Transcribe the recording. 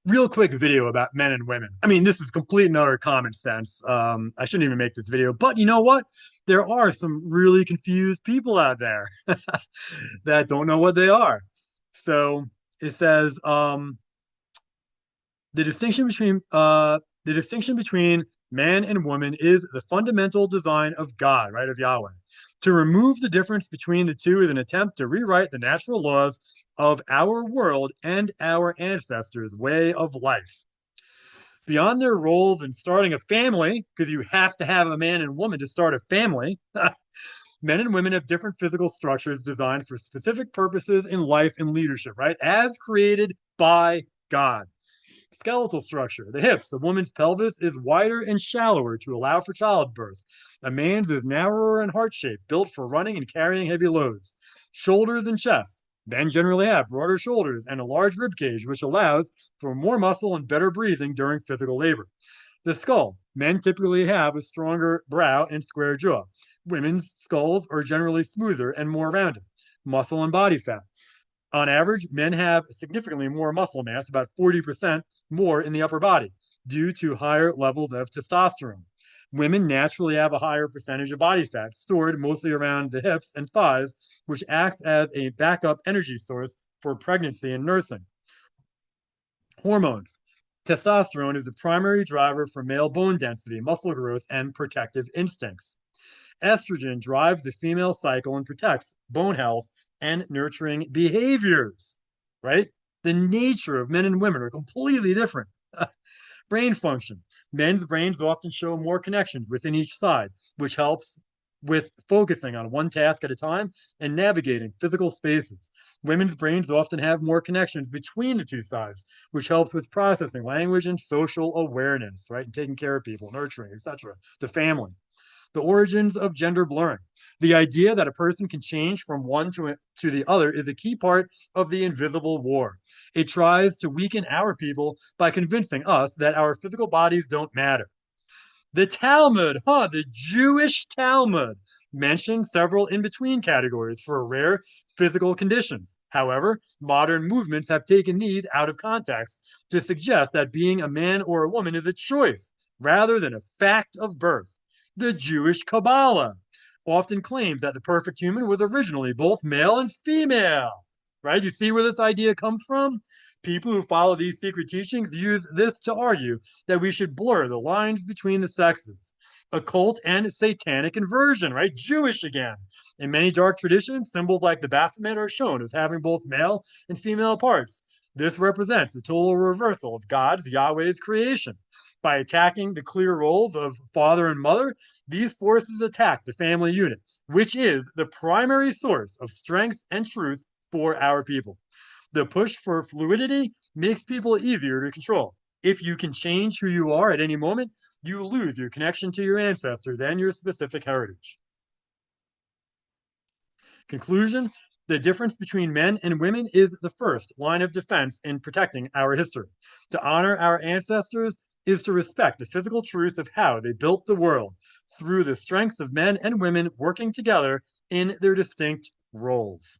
real quick video about men and women. I mean, this is complete and utter common sense. I shouldn't even make this video, but you know what? There are some really confused people out there that don't know what they are. So it says the distinction between man and woman is the fundamental design of God, right, of Yahweh. To remove the difference between the two is an attempt to rewrite the natural laws of our world and our ancestors' way of life. Beyond their roles in starting a family, because you have to have a man and woman to start a family, men and women have different physical structures designed for specific purposes in life and leadership, right? As created by God. Skeletal structure. The hips. The woman's pelvis is wider and shallower to allow for childbirth. A man's is narrower and heart shaped, built for running and carrying heavy loads. Shoulders and chest. Men generally have broader shoulders and a large rib cage, which allows for more muscle and better breathing during physical labor. The skull. Men typically have a stronger brow and square jaw. Women's skulls are generally smoother and more rounded. Muscle and body fat. On average, men have significantly more muscle mass, about 40% more in the upper body, due to higher levels of testosterone. Women naturally have a higher percentage of body fat stored mostly around the hips and thighs, which acts as a backup energy source for pregnancy and nursing. Hormones. Testosterone is the primary driver for male bone density, muscle growth, and protective instincts. Estrogen drives the female cycle and protects bone health and nurturing behaviors, right? The nature of men and women are completely different. Brain function. Men's brains often show more connections within each side, which helps with focusing on one task at a time and navigating physical spaces. Women's brains often have more connections between the two sides, which helps with processing language and social awareness, right? And taking care of people, nurturing, etc. The family. The origins of gender blurring. The idea that a person can change from one to the other is a key part of the invisible war. It tries to weaken our people by convincing us that our physical bodies don't matter. The Talmud, the Jewish Talmud, mentioned several in between categories for rare physical conditions. However, modern movements have taken these out of context to suggest that being a man or a woman is a choice rather than a fact of birth. The Jewish Kabbalah often claims that the perfect human was originally both male and female. Right? You see where this idea comes from? People who follow these secret teachings use this to argue that we should blur the lines between the sexes. Occult and satanic inversion, right? Jewish again. In many dark traditions, symbols like the Baphomet are shown as having both male and female parts. This represents the total reversal of God's, Yahweh's creation. By attacking the clear roles of father and mother, these forces attack the family unit, which is the primary source of strength and truth for our people. The push for fluidity makes people easier to control. If you can change who you are at any moment, you lose your connection to your ancestors and your specific heritage. Conclusion. The difference between men and women is the first line of defense in protecting our history. To honor our ancestors is to respect the physical truth of how they built the world through the strengths of men and women working together in their distinct roles.